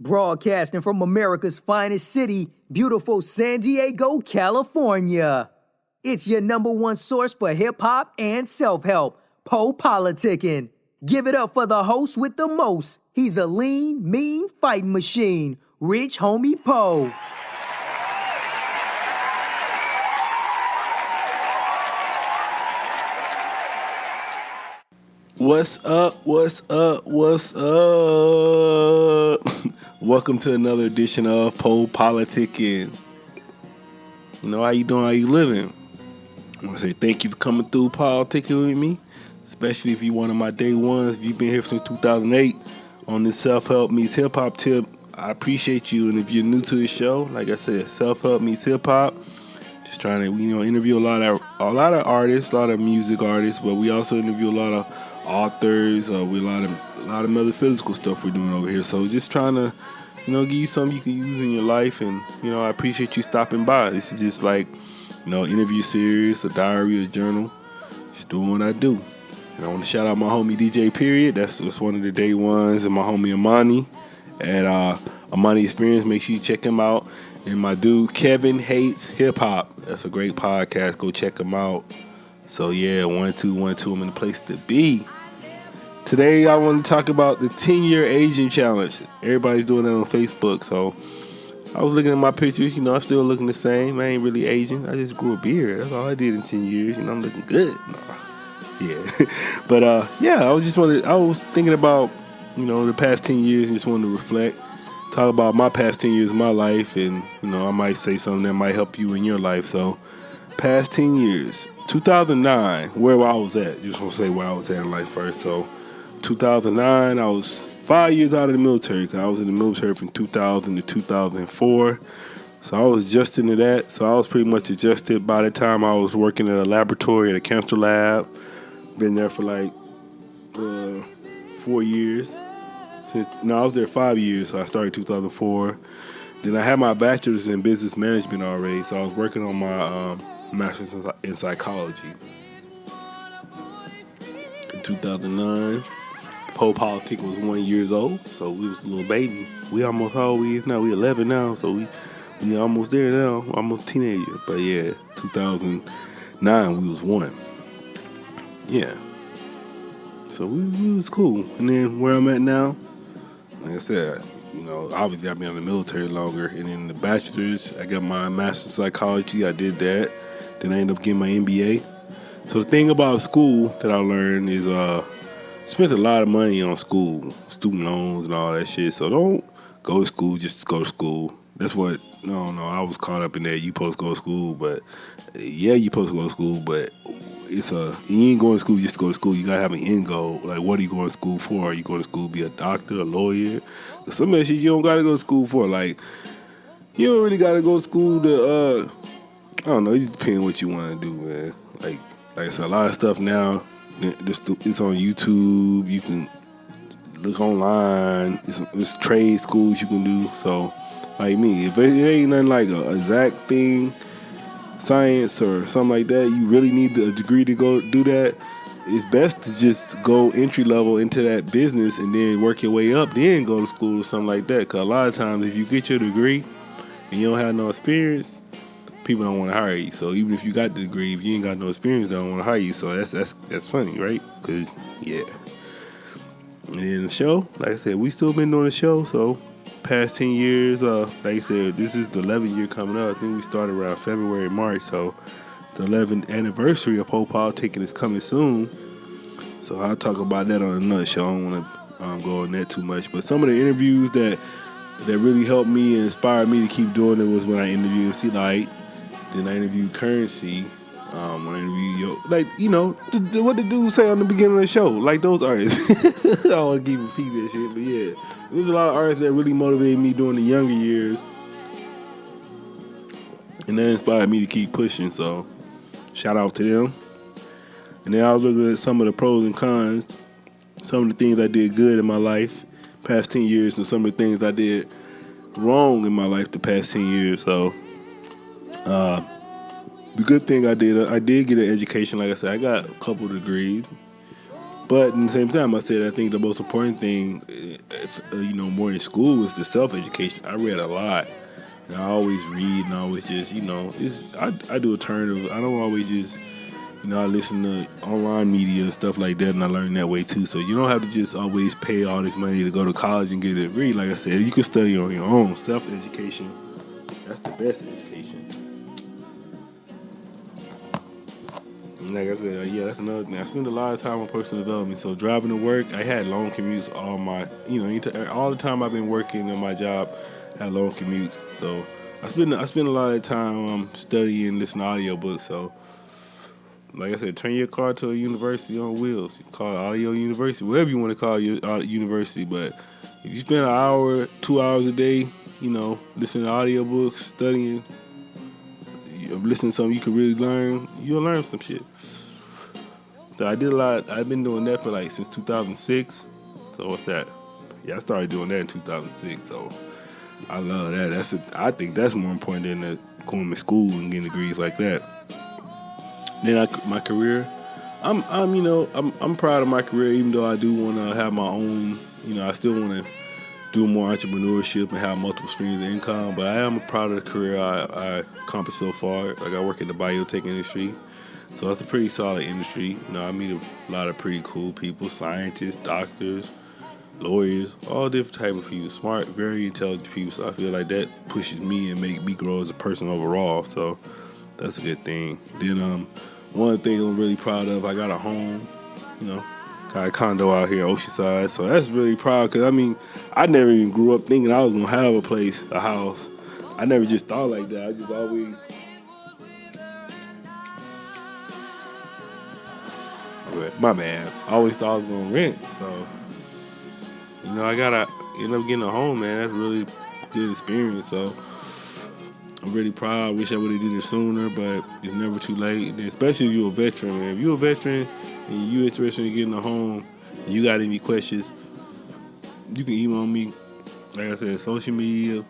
Broadcasting from America's finest city, beautiful San Diego, California. It's your number one source for hip-hop and self-help, PoPolitickin. Give it up for the host with the most. He's a lean, mean fighting machine, Rich Homie Po. What's up? What's up? What's up? Welcome to another edition of PoPolitickin. You know, how you doing? How you living? I want to say thank you for coming through politicking with me, especially if you're one of my day ones. If you've been here since 2008 on this self-help meets hip-hop tip, I appreciate you. And if you're new to the show, like I said, self-help meets hip-hop. Just trying to, interview a lot of artists, a lot of music artists, but we also interview a lot of authors. We a lot of metaphysical stuff we're doing over here. So just trying to, give you something you can use in your life. And I appreciate you stopping by. This is just like, interview series, a diary, a journal. Just doing what I do. And I want to shout out my homie DJ Period. That's one of the day ones, and my homie Amani at Amani Experience. Make sure you check him out. And my dude Kevin Hates Hip Hop. That's a great podcast. Go check him out. So yeah, 1-2-1-2. I'm in the place to be. Today I want to talk about the 10-year aging challenge. Everybody's doing that on Facebook. So I was looking at my pictures. I'm still looking the same. I ain't really aging. I just grew a beard. That's all I did in 10 years. I'm looking good. Yeah. But I was thinking about the past 10 years and just wanted to reflect. Talk about my past 10 years of my life, and I might say something that might help you in your life. So past 10 years, 2009, where I was at. Just want to say where I was at in life first. So 2009, I was 5 years out of the military, because I was in the military from 2000 to 2004. So I was just into that. So I was pretty much adjusted by the time I was working at a laboratory at a cancer lab. Been there for like 4 years. I was there 5 years, so I started in 2004. Then I had my bachelor's in business management already, so I was working on my master's in psychology. In 2009, PoPolitickin was 1 year old, so we was a little baby. We almost how old we is now? We 11 now, so we almost there now, almost teenager. But yeah, 2009 we was 1. Yeah. So we was cool. And then where I'm at now, like I said, obviously I've been in the military longer. And then the bachelor's, I got my master's in psychology. I did that. Then I ended up getting my MBA. So the thing about school that I learned is spent a lot of money on school, student loans and all that shit. So don't go to school just to go to school. That's what, I was caught up in that. You supposed to go to school, but yeah, you supposed to go to school, but you ain't going to school just to go to school. You gotta have an end goal. Like, what are you going to school for? Are you going to school to be a doctor, a lawyer? Some of that shit you don't gotta go to school for. Like, you don't really gotta go to school to I don't know. It just depends what you want to do, man. Like I said, a lot of stuff now. It's on YouTube. You can look online. It's trade schools you can do. So, like me, if it ain't nothing like a exact thing, science or something like that, you really need a degree to go do that. It's best to just go entry level into that business and then work your way up, then go to school or something like that. Because a lot of times if you get your degree and you don't have no experience, people don't want to hire you. So even if you got the degree, if you ain't got no experience, they don't want to hire you. So that's funny, right? Because yeah. And then the show, like I said, we still been doing the show. So past 10 years, like I said, this is the 11th year coming up. I think we started around February, March, so the 11th anniversary of PoPolitickin is coming soon. So I'll talk about that on another show. I don't want to go on that too much, but some of the interviews that really helped me and inspired me to keep doing it was when I interviewed MC Light, then I interviewed Currency, when I interviewed what the dudes say on the beginning of the show, like those artists. I don't want to keep repeating that shit, but yeah. There's a lot of artists that really motivated me during the younger years, and that inspired me to keep pushing. So, shout out to them. And then I was looking at some of the pros and cons, some of the things I did good in my life past 10 years, and some of the things I did wrong in my life the past 10 years. So, the good thing I did get an education. Like I said, I got a couple degrees. But at the same time, I said I think the most important thing, more in school is the self-education. I read a lot. And I always read and I always just, I do a turn of, I don't always just, I listen to online media and stuff like that, and I learn that way too. So you don't have to just always pay all this money to go to college and get a degree. Like I said, you can study on your own. Self-education, that's the best education. And like I said, that's another thing. I spend a lot of time on personal development. So driving to work, I had long commutes all the time I've been working in my job, I had long commutes. So I spend a lot of time studying, listening to audiobooks. So like I said, turn your car to a university on wheels. You call it audio university, whatever you want to call your university. But if you spend an hour, 2 hours a day, listening to audiobooks, studying, listening to something you can really learn, you'll learn some shit. So I did a lot. I've been doing that for since 2006. So what's that? Yeah, I started doing that in 2006. So I love that. I think that's more important than going to school and getting degrees like that. Then my career, I'm proud of my career, even though I do want to have my own, I still want to do more entrepreneurship and have multiple streams of income, but I am proud of the career I accomplished so far. Like I work in the biotech industry, so it's a pretty solid industry. I meet a lot of pretty cool people, scientists, doctors, lawyers, all different type of people, smart, very intelligent people, so I feel like that pushes me and make me grow as a person overall, so that's a good thing. Then one of the things I'm really proud of, I got a home, got a condo out here in Oceanside, so that's really proud because, I never even grew up thinking I was going to have a house. I never just thought like that. I just always, my man, I always thought I was going to rent, so, I got to end up getting a home, man. That's a really good experience, so I'm really proud. I wish I would have did it sooner, but it's never too late. And especially if you're a veteran, man. If you're a veteran and you're interested in getting a home and you got any questions, you can email me. Like I said, social media,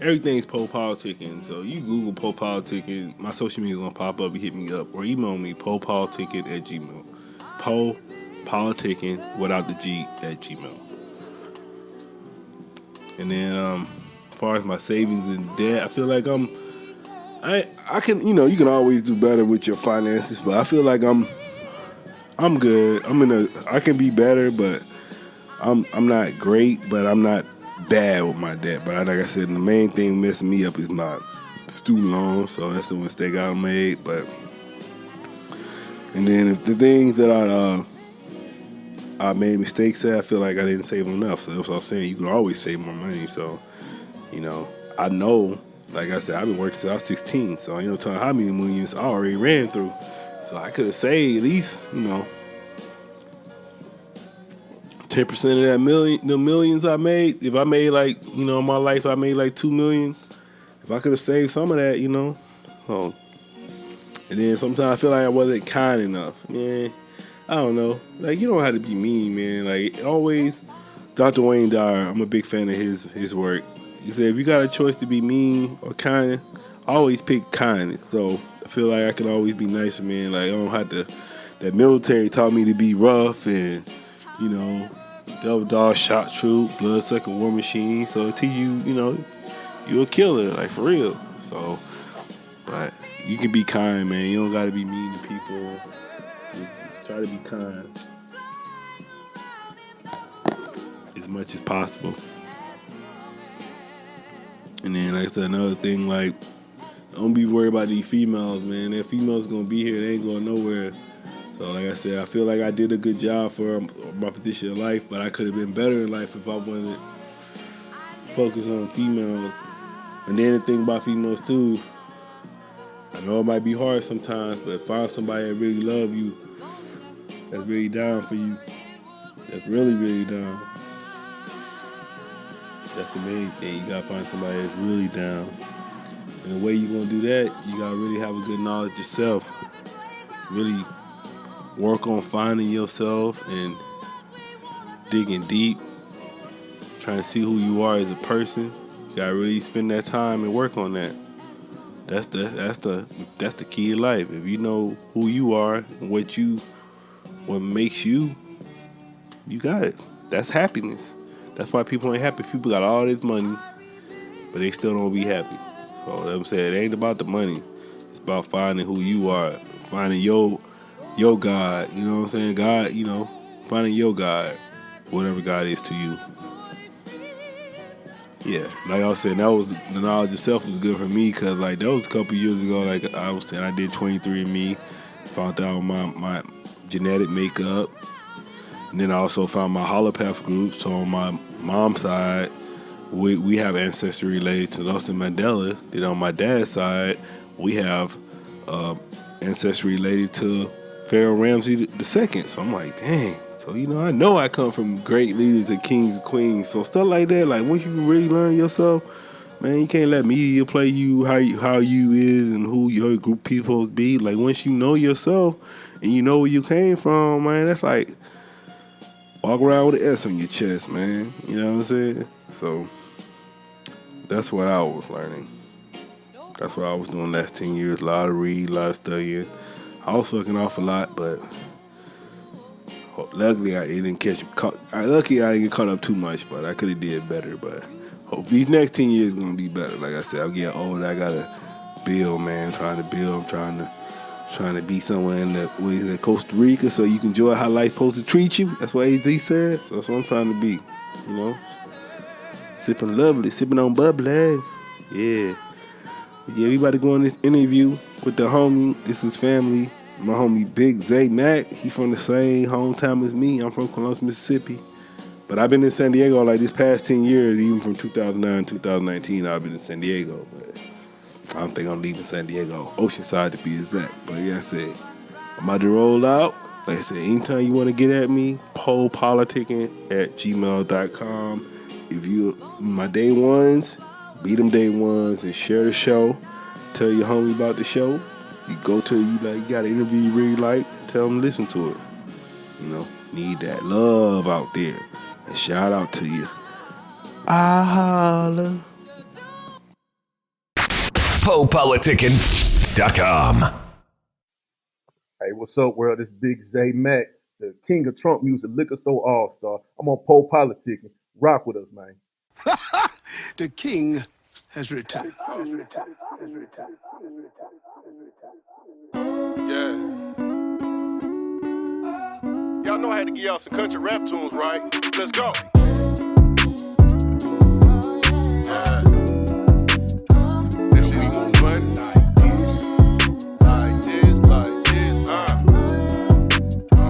everything's PoPolitickin. So you Google PoPolitickin, my social media is going to pop up. You hit me up or email me, PoPolitickin@gmail. PoPolitickin without the G at Gmail. And then, as far as my savings and debt, I feel like I can, you can always do better with your finances, but I feel like I'm good. I can be better, but I'm not great, but I'm not bad with my debt. But like I said, the main thing messing me up is my student loan, so that's the mistake I made. And then if the things that I made mistakes at, I feel like I didn't save enough. So that's what I was saying. You can always save more money. So, I know, like I said, I've been working since I was 16. So ain't no telling how many millions I already ran through. So I could have saved at least, 10% of the millions I made. If I made in my life I made like $2 million. If I could have saved some of that, And then sometimes I feel like I wasn't kind enough. Man, I don't know. You don't have to be mean, man. Always, Dr. Wayne Dyer, I'm a big fan of his work. He said, if you got a choice to be mean or kind, always pick kindness. So I feel like I can always be nicer, man. I don't have to. That military taught me to be rough and, double dog shot troop, blood-sucking war machine. So it teach you, you're a killer, for real. So, but you can be kind, man. You don't got to be mean to people. Just try to be kind as much as possible. And then, like I said, another thing, don't be worried about these females, man. That females gonna be here, they ain't going nowhere. So, like I said, I feel like I did a good job for my position in life, but I could have been better in life if I wasn't focused on females. And then the thing about females too, I know it might be hard sometimes, but find somebody that really love you, that's really down for you, that's really, really down. That's the main thing. You gotta find somebody that's really down. And the way you're gonna do that, you gotta really have a good knowledge of yourself. Really work on finding yourself and digging deep, trying to see who you are as a person. You gotta really spend that time and work on that. That's the key to life. If you know who you are and what makes you, you got it. That's happiness. That's why people ain't happy. People got all this money, but they still don't be happy. So I'm saying it ain't about the money. It's about finding who you are, finding your God. You know what I'm saying? God, finding your God, whatever God is to you. Yeah, like I was saying, that was the knowledge itself was good for me because like that was a couple years ago. Like I was saying, I did 23andMe, found out my genetic makeup, and then I also found my holopath group. So on my mom's side, we have ancestry related to Nelson Mandela. Then on my dad's side, we have ancestry related to Pharaoh Ramsey II. So I'm like, dang. So, I know I come from great leaders and kings and queens. So stuff like that, like once you really learn yourself, man, you can't let media play you how you is and who your group people be. Like once you know yourself and you know where you came from, man, that's like walk around with an S on your chest, man. You know what I'm saying? So that's what I was learning. That's what I was doing last 10 years. A lot of reading, a lot of studying. I was fucking off a lot, but luckily I didn't get caught up too much, but I could have did better. But hope these next 10 years gonna be better. Like I said, I'm getting older. I gotta build, man. Trying to build. I'm trying to be somewhere in Costa Rica so you can enjoy how life's supposed to treat you. That's what AZ said. So that's what I'm trying to be. Sipping lovely, sipping on bubbly. Yeah, we about to go on this interview with the homie. This is family. My homie Big Zay Mack, he from the same hometown as me. I'm from Columbus, Mississippi. But I've been in San Diego like this past 10 years, even from 2009, 2019, I've been in San Diego. But I don't think I'm leaving San Diego, Oceanside to be exact. But like I said, I'm about to roll out. Like I said, anytime you want to get at me, PoPolitickin @gmail.com. If you my day ones, be them day ones and share the show. Tell your homie about the show. You go to you got an interview you really like, tell them to listen to it. Need that love out there. And shout out to you. I holla. PoPolitickin.com. Hey, what's up, world? This is Big Zay Mack, the king of Trunk Muzik, Liquor Store All Star. I'm on PoPolitickin. Rock with us, man. The king has returned. Yeah. Y'all know I had to give y'all some country rap tunes, right? Let's go. Yeah. This shit's moving like this.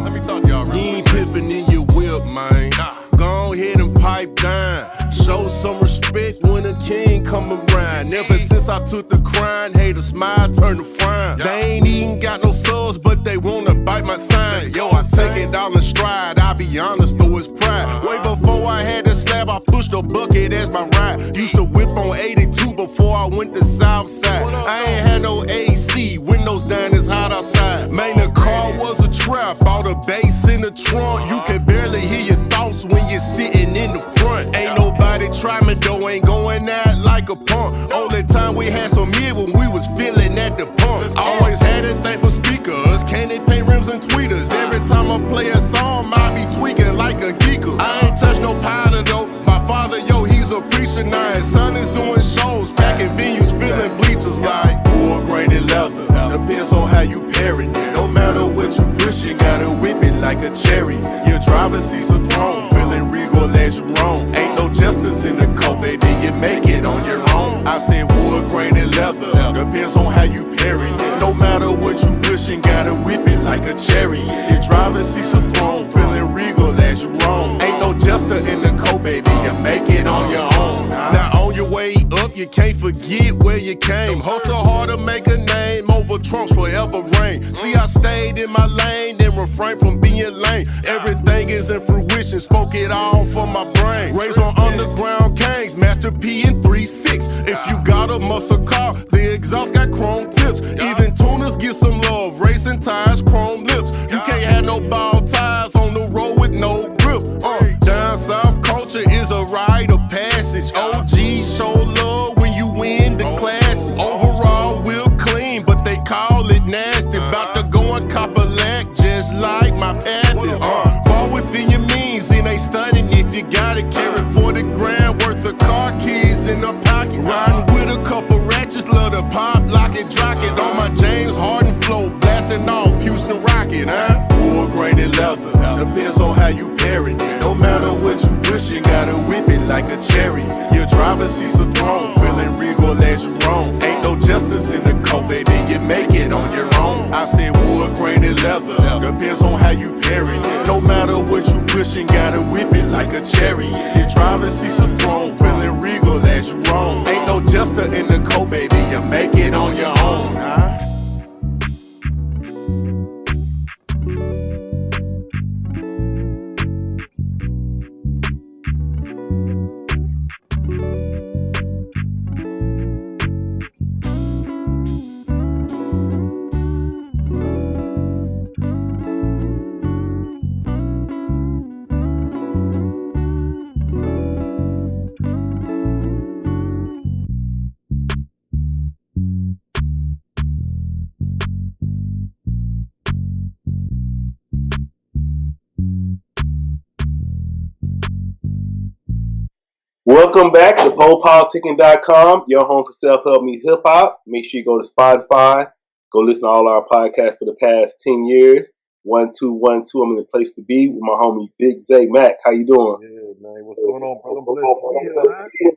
Let me talk to y'all real quick. You ain't pimping in your whip, man. Go ahead and pipe down. Show some respect when a king come around. Ever since I took the crown, hate a smile, turn to frown. They ain't even got no subs, but they wanna bite my sign. Yo, I take it all in stride, I'll be honest, though it's pride. Way before I had the slab, I pushed a bucket as my ride. Used to whip on 82 before I went to Southside. I ain't had no AC, windows down, it's hot outside. Man, the car was a trap, bought a bass in the trunk. You can barely hear your thoughts when you're sitting in the front. Ain't nobody try me though, ain't going out like a punk. Only time we had some mid when we was feeling at the pump. Always had a thing for speakers, candy paint rims and tweeters. Every time I play a song, I be tweaking like a geeker. I ain't touch no powder though. My father, yo, he's a preacher now. His son is doing shows, packing venues, filling bleachers like wood, grain, and leather. Depends on how you parry it. No matter what you push, you gotta whip it like a cherry. Your driver's seat's a throne, feeling regal as you roam. Ain't no justice in the code, baby, you make it on your own. I said wood, grain, and leather. Depends on how you parry it. No matter what you pushing, gotta whip it like a cherry. Your driver's seat's a throne, feeling regal as you roam. Ain't no justice in the code, baby, you make it on your own. Now on your way up, you can't forget where you came. Hustle hard to make a name, over trunks forever reign. See, I stayed in my lane and refrained from being lame. Everything is in fruition, spoke it all from my brain. Raised on underground kings, Master P and 3-6. If you got a muscle car, the exhaust got chrome tips. Even tuners get some love, racing tires, chrome lips. You can't have no ball ties on the road with no grip. Down south culture is a rite of passage. OG show love when you win the classic. Overall, we'll clean, but they call it nasty. About to go and cop a lack just like my pappy. Ball within your means, pocket. Riding with a couple ratchets, love to pop, lock it, jock it. On my James Harden flow, blasting off Houston Rocket, huh? Wood grain and leather, depends on how you pair it. No matter what you push, you gotta whip it like a cherry. Your driver's seat's a throne, feeling regal as you roam. Ain't no justice in the coat, baby, you make it on your own. I said wood grain and leather, depends on how you pair it. No matter what you pushing, gotta whip it like a cherry. Your driver's seat's a throne, feeling regal as you roam. Ain't no justice in the coat, baby, you make it on your own, huh? Welcome back to PoPolitickin.com, your home for self-help meets hip-hop. Make sure you go to Spotify. Go listen to all our podcasts for the past 10 years. 1212, I'm in the place to be with my homie Big Zay Mack. How you doing? Yeah, man. What's going on, brother? Man.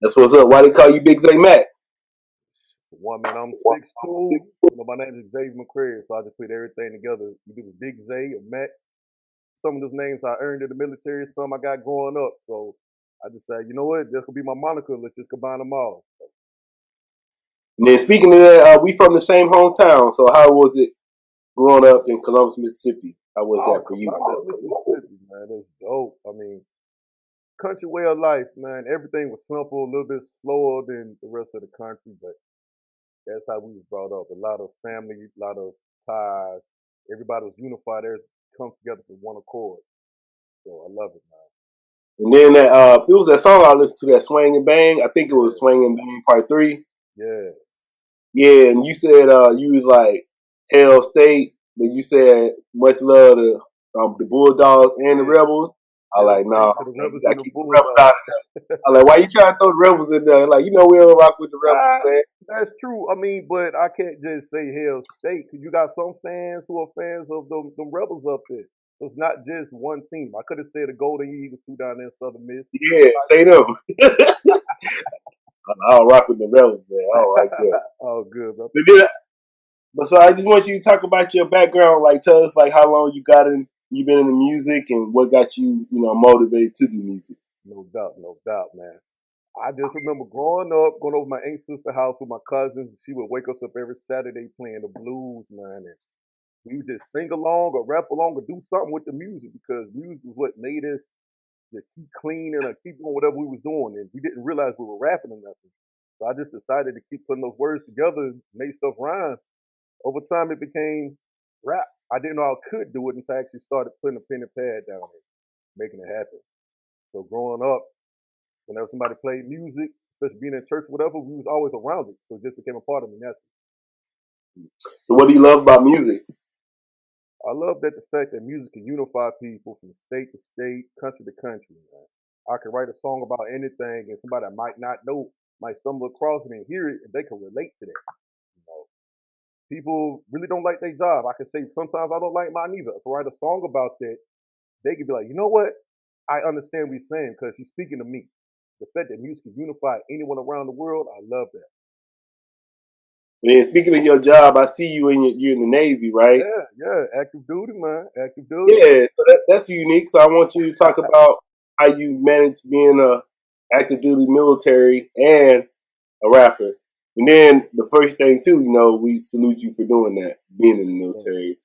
That's what's up. Why they call you Big Zay Mack? One man, I'm 6'2". My name is Xavier McCrary, so I just put everything together. You do the Big Zay or Mac. Some of those names I earned in the military, some I got growing up. So I just said, you know what, this could be my moniker. Let's just combine them all. And then speaking of that, we from the same hometown. So how was it growing up in Columbus, Mississippi? How was that for you? Mississippi, man, it's dope. I mean, country way of life, man. Everything was simple, a little bit slower than the rest of the country, but that's how we was brought up. A lot of family, a lot of ties. Everybody was unified. Everybody come together for one accord. So I love it, man. And then it was that song I listened to, that Swing and Bang. I think it was Swing and Bang Part 3. Yeah. Yeah, and you said you was like Hell State, but you said much love to the Bulldogs and the Rebels. I like, nah, you gotta keep the Rebels out of there. I like, why you trying to throw the Rebels in there? Like, you know we don't rock with the Rebels, man. That's true. I mean, but I can't just say Hell State because you got some fans who are fans of them Rebels up there. So it's not just one team. I could have said the Golden Eagles threw down there in Southern Miss. Yeah, say them. I don't rock with the Rebels, man. I don't like that. Oh, good, bro. But so I just want you to talk about your background. Like, tell us like how long you've been in the music and what got you, motivated to do music. No doubt, man. I just remember growing up, going over to my aunt's sister's house with my cousins. She would wake us up every Saturday playing the blues, man. And we would just sing along or rap along or do something with the music because music was what made us to keep clean and keep doing whatever we was doing. And we didn't realize we were rapping or nothing. So I just decided to keep putting those words together and make stuff rhyme. Over time, it became rap. I didn't know I could do it until I actually started putting a pen and pad down and making it happen. So growing up, whenever somebody played music, especially being in church, whatever, we was always around it. So it just became a part of me naturally. So what do you love about music? I love that the fact that music can unify people from state to state, country to country, man. I can write a song about anything and somebody I might not know might stumble across it and hear it and they can relate to that. You know, people really don't like their job. I can say sometimes I don't like mine either. If I write a song about that, they can be like, you know what? I understand what he's saying because he's speaking to me. The fact that music can unify anyone around the world, I love that. And speaking of your job, I see you're in the Navy, right? Yeah, active duty, man, active duty. Yeah, so that's unique. So I want you to talk about how you managed being a active duty military and a rapper. And then the first thing too, we salute you for doing that, being in the military.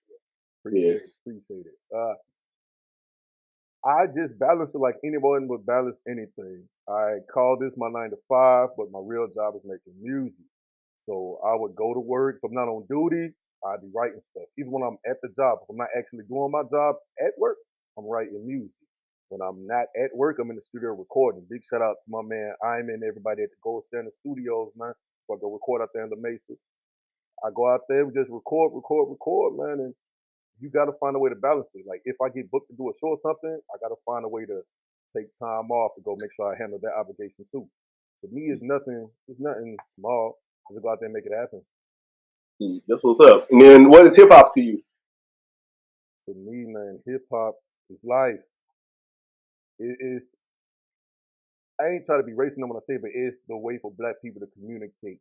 Appreciate it. I just balance it like anyone would balance anything. I call this my 9 to 5, but my real job is making music. So I would go to work. If I'm not on duty, I'd be writing stuff. Even when I'm at the job, if I'm not actually doing my job at work, I'm writing music. When I'm not at work, I'm in the studio recording. Big shout out to my man Iman and everybody at the Gold Standard Studios, man. So I go record out there in the Mesa. I go out there and just record, man. And you got to find a way to balance it. Like if I get booked to do a show or something, I got to find a way to take time off to go make sure I handle that obligation too. To me, it's nothing. It's nothing small. Just go out there and make it happen. That's what's up. And then, what is hip hop to you? To me, man, hip hop is life. It is. I ain't trying to be racist, I'm gonna say, but it's the way for Black people to communicate.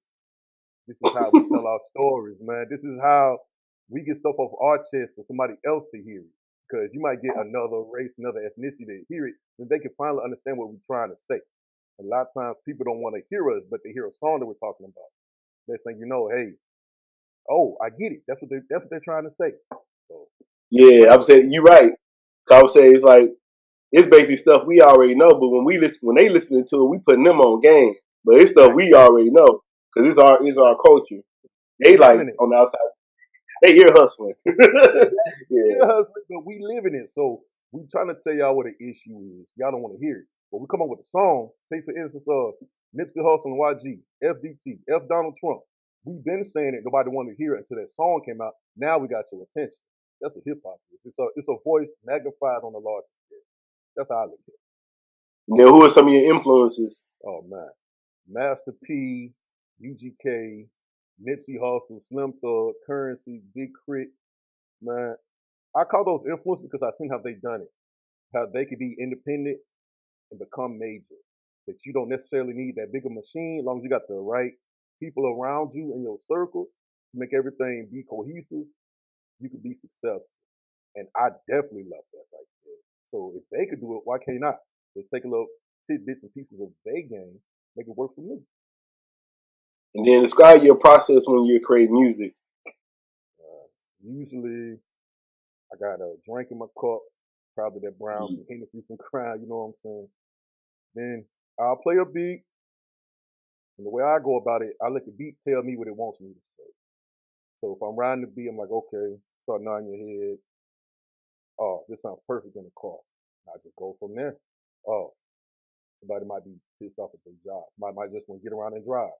This is how we tell our stories, man. This is how we get stuff off our chest for somebody else to hear it. Because you might get another race, another ethnicity to hear it, then they can finally understand what we're trying to say. A lot of times people don't want to hear us, but they hear a song that we're talking about. Next thing you know, hey, oh, I get it. That's what they're trying to say. So, Yeah, I would say you're right. I would say it's like it's basically stuff we already know, but when they listening to it, we putting them on game. But it's stuff we already know because it's our culture. They like living it. on the outside, they ear hustling. Yeah, hustling, but we living it. So we trying to tell y'all what the issue is. Y'all don't want to hear it. But we come up with a song. Take for instance, Nipsey Hussle and YG, FDT, F Donald Trump. We've been saying it. Nobody wanted to hear it until that song came out. Now we got your attention. That's what hip hop is. It's a voice magnified on the large scale. That's how I look at it. Now, who are some of your influences? Oh man, Master P, UGK, Nipsey Hussle, Slim Thug, Currency, Big Crit. Man, I call those influence because I seen how they done it. How they could be independent and become major. That you don't necessarily need that bigger machine as long as you got the right people around you in your circle to make everything be cohesive, you could be successful. And I definitely love that right there. So if they could do it, why can't I? Just take a little tidbits and pieces of their game, make it work for me. And then describe your process when you create music. Usually I got a drink in my cup, probably that brown, some Hennessy, some Crown, you know what I'm saying? Then I'll play a beat, and the way I go about it, I let the beat tell me what it wants me to say. So if I'm riding the beat, I'm like, okay, start nodding your head. Oh, this sounds perfect in the car. I just go from there. Oh, somebody might be pissed off at their job. Somebody might just want to get around and drive.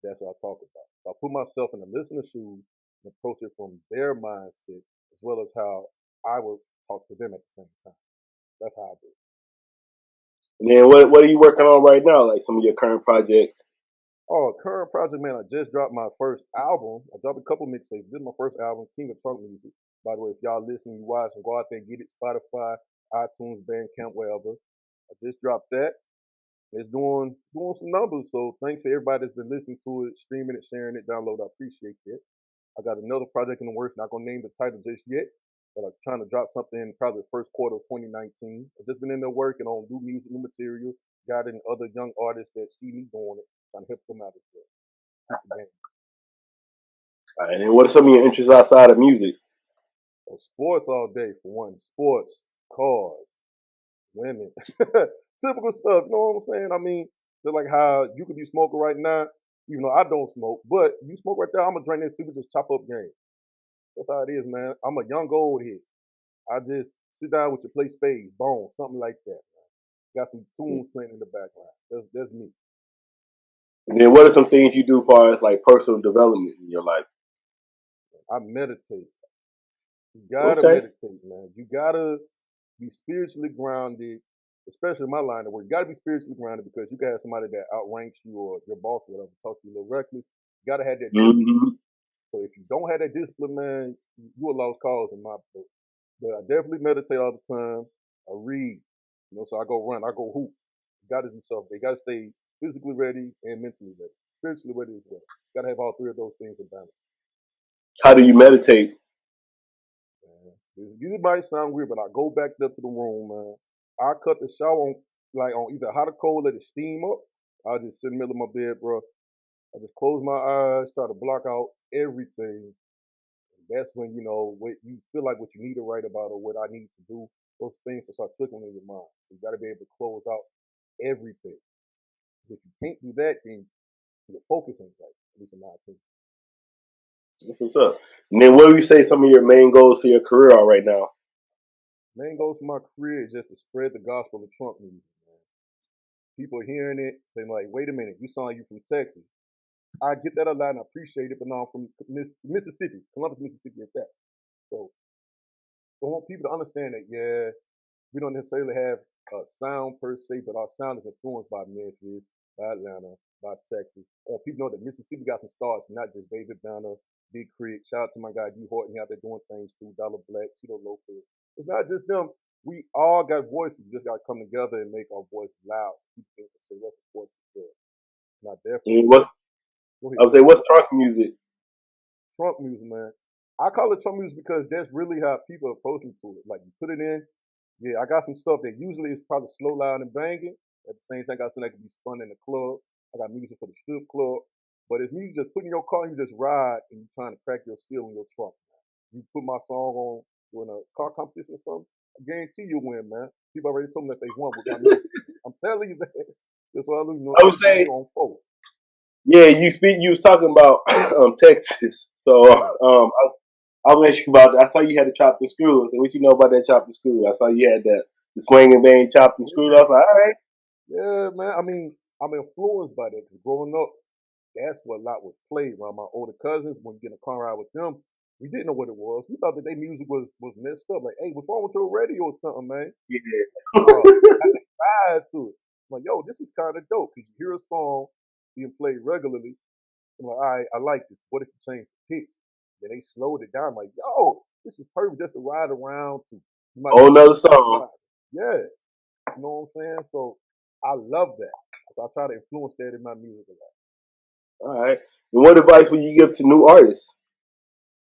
That's what I talk about. So I put myself in the listener's shoes and approach it from their mindset as well as how I would talk to them at the same time. That's how I do it. And then what are you working on right now? Like some of your current projects? Oh, current project, man, I just dropped my first album. I dropped a couple mixtapes. This is my first album, King of Trunk Muzik. By the way, if y'all listening, you watching, go out there and get it. Spotify, iTunes, Bandcamp, wherever. I just dropped that. It's doing some numbers. So thanks for everybody that's been listening to it, streaming it, sharing it, download. I appreciate that. I got another project in the works. Not gonna name the title just yet, but I'm trying to drop something in probably the first quarter of 2019. I've just been in there working on new music, new material, guiding other young artists that see me doing it, trying to help them out as well. And then what are some of your interests outside of music? Well, sports all day for one. Sports, cars, women, typical stuff. You know what I'm saying? I mean, just like how you could be smoking right now, even though I don't smoke, but you smoke right there, I'm gonna drink that super just chop up game. That's how it is, man. I'm a young old head. I just sit down with your play spades, bones, something like that. Man. Got some tunes playing in the background. That's me. And then what are some things you do as far as like personal development in your life? I meditate. You gotta meditate, man. You gotta be spiritually grounded, especially in my line of work. You gotta be spiritually grounded because you can have somebody that outranks you or your boss or whatever talk to you a little reckless. You gotta have that discipline. So if you don't have that discipline, man, you a lost cause in my book. But I definitely meditate all the time. I read, so I go run, I go hoop. You gotta do something. You gotta stay physically ready and mentally ready, spiritually ready as well. You gotta have all three of those things in balance. How do you meditate? This might sound weird, but I go back up to the room, man. I cut the shower on either hot or cold, let it steam up. I just sit in the middle of my bed, bro. I just close my eyes, try to block out everything. That's when what you feel like what you need to write about or what I need to do. Those things will start clicking in your mind. So you got to be able to close out everything. If you can't do that, then your focus ain't right. At least in my opinion. That's what's up. And then what would you say some of your main goals for your career are right now? Main goal for my career is just to spread the gospel of Trump music, man. People hearing it, they're like, wait a minute, you sound like you from Texas. I get that a lot and I appreciate it, but no, I'm from Mississippi, Columbus, Mississippi at that. So I want people to understand that, yeah, we don't necessarily have a sound per se, but our sound is influenced by Memphis, by Atlanta, by Texas. People know that Mississippi got some stars, not just David Banner, Big Crit. Shout out to my guy D Horton, he out there doing things too. Dolla Black, Tito Lopez. It's not just them. We all got voices. We just got to come together and make our voices loud. So people can say what's the voice is good. Not definitely. I would say, what's trunk music? Trunk music, man. I call it trunk music because that's really how people approach me to it. Like you put it in, yeah, I got some stuff that usually is probably slow, loud, and banging. At the same time, I got something that can be spun in the club. I got music for the strip club. But if you just put in your car and you just ride and you're trying to crack your seal in your trunk, you put my song on during a car competition or something, I guarantee you win, man. People already told me that they won with my music. I'm telling you that. That's why I would say, on forward. Yeah, you was talking about Texas. So I'll ask you about that. I saw you had the chopped and screw. I said, what you know about that chopped and screw? I saw you had the swing and bang chopped and screwed. I was like, all right. Yeah, man. I mean, I'm influenced by that because growing up, that's what a lot was played around my older cousins. When you get in a car ride with them, we didn't know what it was. We thought that their music was messed up. Like, hey, what's wrong with your radio or something, man? Yeah. Vibe to it. I'm like, yo, this is kind of dope because you hear a song being played regularly. I'm like, all right, I like this. What if you change the pitch? Then they slowed it down. I'm like, yo, this is perfect just to ride around to. Whole nother song. Yeah. You know what I'm saying? So I love that. So I try to influence that in my music a lot. All right. And what advice would you give to new artists?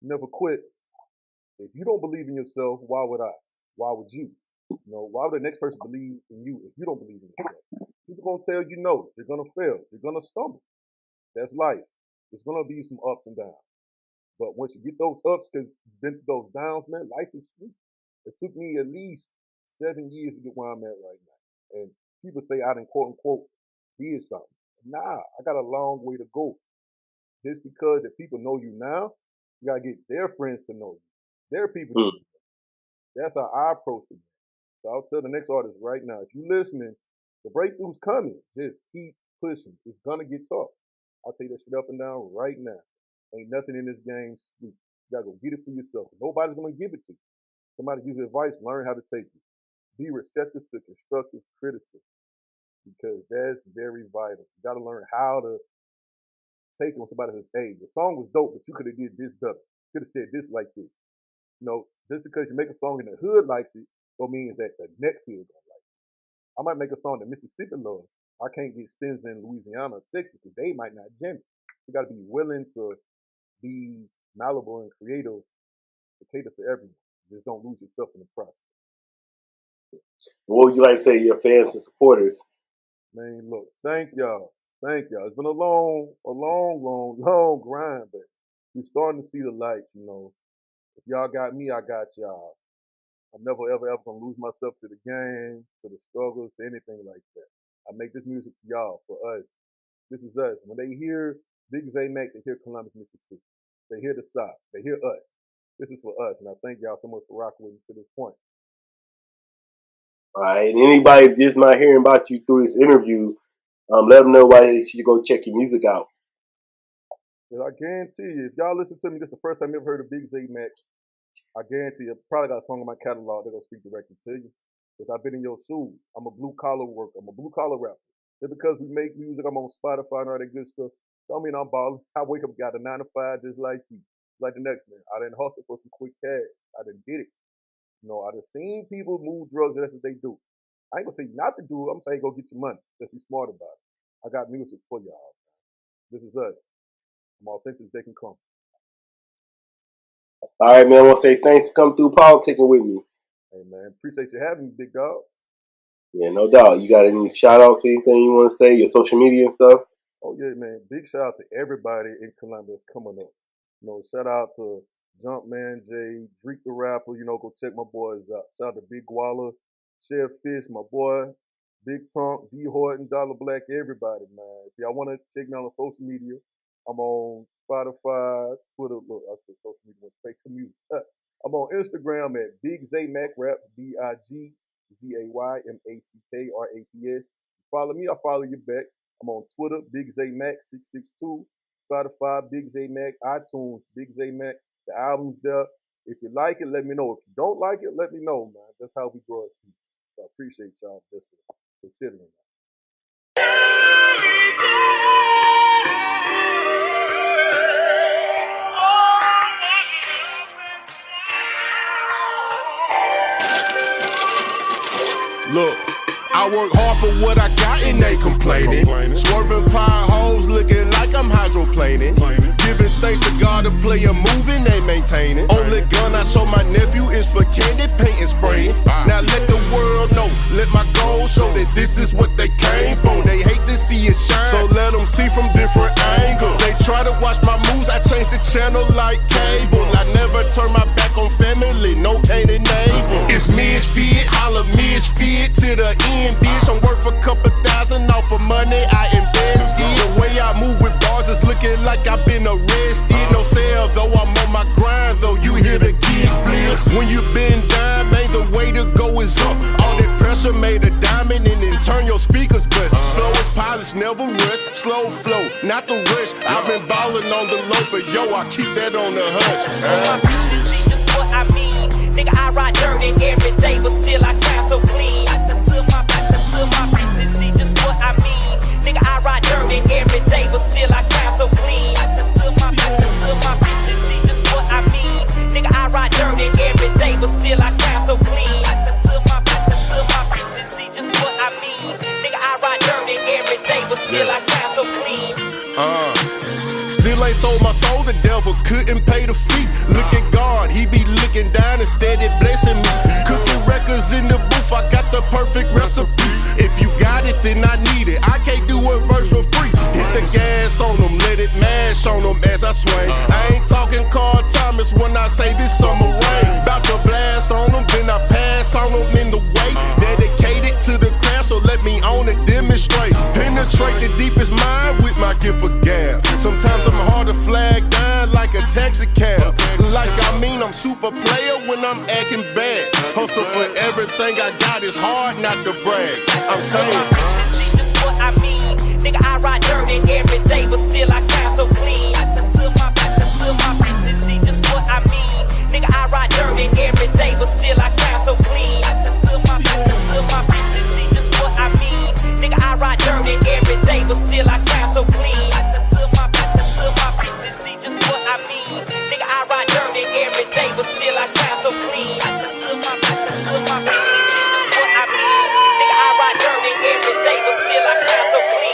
Never quit. If you don't believe in yourself, why would I? Why would you? You know, why would the next person believe in you if you don't believe in yourself? People gonna tell you no. You're gonna fail. You're gonna stumble. That's life. There's gonna be some ups and downs. But once you get those ups, because you've been through those downs, man, life is sweet. It took me at least 7 years to get where I'm at right now. And people say I didn't quote unquote did something. Nah, I got a long way to go. Just because if people know you now, you gotta get their friends to know you. Their people to know you. That's how I approach it. So I'll tell the next artist right now, if you're listening, the breakthrough's coming. Just keep pushing. It's gonna get tough. I'll tell you that shit up and down right now. Ain't nothing in this game sweet. You gotta go get it for yourself. Nobody's gonna give it to you. Somebody gives you advice, learn how to take it. Be receptive to constructive criticism because that's very vital. You gotta learn how to take it when somebody says, hey, the song was dope, but you could have did this better. Could have said this like this. You know, just because you make a song and the hood likes it, don't mean that the next hood gonna like it. I might make a song that Mississippi loves. I can't get spins in Louisiana or Texas because they might not jam it. You gotta be willing to be malleable and creative to cater to everyone. Just don't lose yourself in the process. What would you like to say to your fans and supporters? Man, look, thank y'all. Thank y'all. It's been a long grind, but we're starting to see the light, you know. If y'all got me, I got y'all. I'm never ever gonna lose myself to the game, to the struggles, to anything like that. I make this music for y'all, for us. This is us. When they hear Big Zay Mack, they hear Columbus, Mississippi. They hear the South. They hear us. This is for us, and I thank y'all so much for rocking with me to this point. All right. And anybody just not hearing about you through this interview, let them know why they should go check your music out. But I guarantee you, if y'all listen to me, this is the first time you ever heard of Big Zay Mack. I guarantee you, probably got a song in my catalog that gonna speak directly to you. Because I've been in your shoes. I'm a blue collar worker. I'm a blue collar rapper. Just because we make music, I'm on Spotify and all that good stuff, don't mean I'm balling. I wake up, got a 9 to 5 just like you, like the next man. I didn't hustle for some quick cash. I done did it. You know, I done seen people move drugs, and that's what they do. I ain't gonna tell you not to do it. I'm saying go get your money. Just be smart about it. I got music for y'all. This is us. I'm authentic as they can come. All right, man. I want to say thanks for coming through politicking with me. Hey, man. Appreciate you having me, big dog. Yeah, no doubt. You got any shout outs, anything you want to say, your social media and stuff? Oh, yeah, man. Big shout out to everybody in Columbus coming up. You know, shout out to Jumpman J, Drake the Rapper. You know, go check my boys out. Shout out to Big Waller, Chef Fish, my boy, Big Trunk, D Horton, Dolla Black, everybody, man. If y'all want to check me out on social media, I'm on Spotify, Twitter. Look, I said social media, fake the music. I'm on Instagram at Big Zay Mack Rap, BigZayMackRaps. Follow me, I follow you back. I'm on Twitter, Big Zay Mack 662. Spotify, Big Zay Mack, iTunes, Big Zay Mack. The album's there. If you like it, let me know. If you don't like it, let me know, man. That's how we grow as people. So I appreciate y'all just for considering that. I work hard for what I got and they complaining. Swerving potholes looking like I'm hydroplaning. Giving thanks to God to play a move and they maintain it. Only gun I show my nephew is for candy paint and spraying. Now let the world know, let my goals show that this is what they came for. They hate to see it shine, so let them see from different angles. They try to watch my moves, I change the channel like cable. I never turn my back on family, no Canaan neighbor. It's misfit, holla misfit to the end, bitch. I'm worth a couple thousand off of money I invested. The way I move with bars is looking like I've been arrested. No sale though, I'm on my grind though, you hear the kid flip. When you been down, man, the way to go is up. All that pressure made a diamond and then turn your speakers bust. Flow is polished, never rest, slow flow, not the rush. I've been ballin' on the low, but yo, I keep that on the hush. My music see just what I mean. Nigga, I ride dirty every day, but still I shine so clean. To my music see just what I mean. Nigga, I ride dirty every day, but still I shine so clean. To my music see just what I mean. Nigga, I ride dirty every day, but still I shine so clean. To my music see just what I mean. Nigga, I ride dirty every day, but still I shine so clean. Still ain't sold my soul, the devil couldn't pay the fee. Look at God, he be looking down and steady blessing me. Cooking records in the booth, I got the perfect recipe. If you got it, then I need it. I can't do a verse for free. Hit the gas on them, let it mash on them as I swing. I ain't talking Carl Thomas when I say this summer rain. About to blast on them, then I pass on them in the way. Dedicated to the craft, so let me own it, demonstrate. Penetrate the deepest mind with my gift of gab. Sometimes I'm hard to flag down like a taxi cab. Like I mean I'm super player when I'm acting bad. Hustle for everything I got, it's hard not to brag. I'm saying See just what I mean. Nigga, I ride dirty every day, but still I shine so clean. To my business, see just what I mean. Nigga, I ride dirty every day, but still I shine so clean. To my business, see just what I mean. Nigga, I ride dirty every day, but still I shine so clean. To my business, see just what I mean. Nigga, I ride dirty every day, but still I shine so clean. To my business, see just what I mean. Nigga, I ride dirty every day, but still I shine so clean.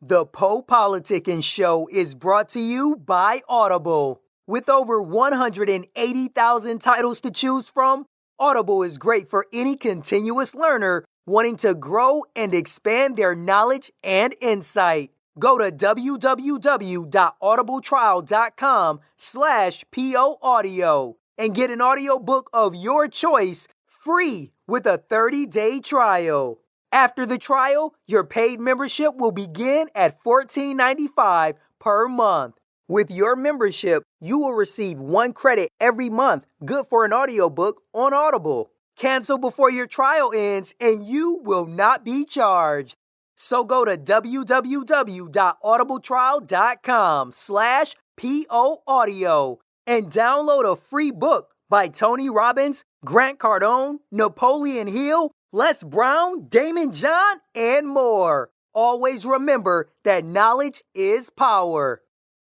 The PoPolitickin Show is brought to you by Audible. With over 180,000 titles to choose from, Audible is great for any continuous learner wanting to grow and expand their knowledge and insight. Go to www.audibletrial.com/POAudio and get an audiobook of your choice free with a 30-day trial. After the trial, your paid membership will begin at $14.95 per month. With your membership, you will receive 1 credit every month, good for an audiobook on Audible. Cancel before your trial ends and you will not be charged. So go to www.audibletrial.com/POAudio and download a free book by Tony Robbins, Grant Cardone, Napoleon Hill, Les Brown, Damon John, and more. Always remember that knowledge is power.